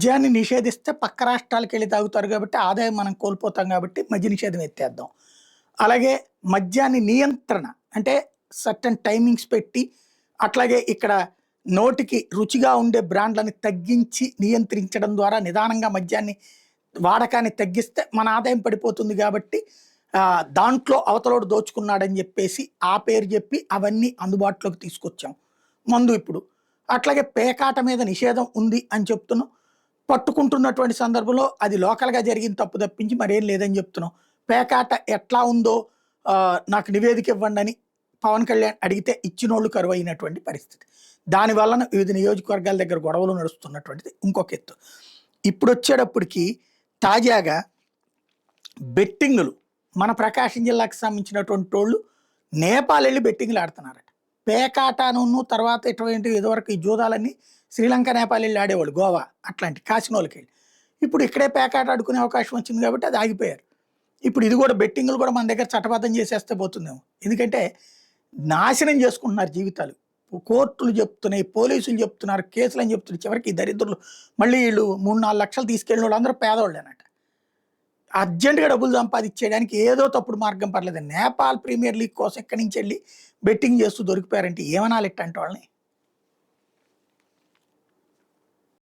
మద్యాన్ని నిషేధిస్తే పక్క రాష్ట్రాలకెళ్ళి తాగుతారు కాబట్టి ఆదాయం మనం కోల్పోతాం కాబట్టి మద్య నిషేధం ఎత్తేద్దాం. అలాగే మద్యాన్ని నియంత్రణ అంటే సర్టెన్ టైమింగ్స్ పెట్టి అట్లాగే ఇక్కడ నోటికి రుచిగా ఉండే బ్రాండ్‌లని తగ్గించి నియంత్రించడం ద్వారా నిదానంగా మద్యాన్ని వాడకాన్ని తగ్గిస్తే మన ఆదాయం పడిపోతుంది కాబట్టి దాంట్లో అవతలోడు దోచుకున్నాడని చెప్పేసి ఆ పేరు చెప్పి అవన్నీ అందుబాటులోకి తీసుకొచ్చాం. మందు ఇప్పుడు. అట్లాగే పేకాట మీద నిషేధం ఉంది అని చెప్తున్నాం. పట్టుకుంటున్నటువంటి సందర్భంలో అది లోకల్‌గా జరిగిన తప్పు తప్పించి మరేం లేదని చెప్తున్నాం. పేకాట ఎట్లా ఉందో నాకు నివేదిక ఇవ్వండని పవన్ కళ్యాణ్ అడిగితే ఇచ్చినోళ్ళు కరువైనటువంటి పరిస్థితి. దానివలన వివిధ నియోజకవర్గాల దగ్గర గొడవలు నడుస్తున్నటువంటిది ఇంకొక ఎత్తు. ఇప్పుడొచ్చేటప్పటికి తాజాగా బెట్టింగులు మన ప్రకాశం జిల్లాకు సంబంధించినటువంటోళ్ళు నేపాల్ ఎళ్లి బెట్టింగులు ఆడుతున్నారట. పేకాటను తర్వాత ఇటువంటి ఇదివరకు ఈ జూదాలన్నీ శ్రీలంక, నేపాల్ ఎళ్లి ఆడేవాళ్ళు గోవా అట్లాంటి కాసినోళ్ళకెళ్ళి. ఇప్పుడు ఇక్కడే పేకాట ఆడుకునే అవకాశం వచ్చింది కాబట్టి అది ఆగిపోయారు. ఇప్పుడు ఇది కూడా బెట్టింగులు కూడా మన దగ్గర చట్టబద్ధం చేసేస్తే పోతుందేమో. ఎందుకంటే నాశనం చేసుకుంటున్నారు జీవితాలు. కోర్టులు చెప్తున్నాయి, పోలీసులు చెప్తున్నారు, కేసులని చెప్తున్నారు. చివరికి ఈ దరిద్రులు మళ్ళీ వీళ్ళు 3-4 లక్షలు తీసుకెళ్ళిన వాళ్ళందరూ పేదవాళ్ళేనట. అర్జెంటుగా డబ్బులు సంపాదించేయడానికి ఏదో తప్పుడు మార్గం పర్లేదు. నేపాల్ ప్రీమియర్ లీగ్ కోసం ఇక్కడి నుంచి వెళ్ళి బెట్టింగ్ చేస్తూ దొరికిపోయారంటే ఏమనాలి ఇట్లాంటి వాళ్ళని?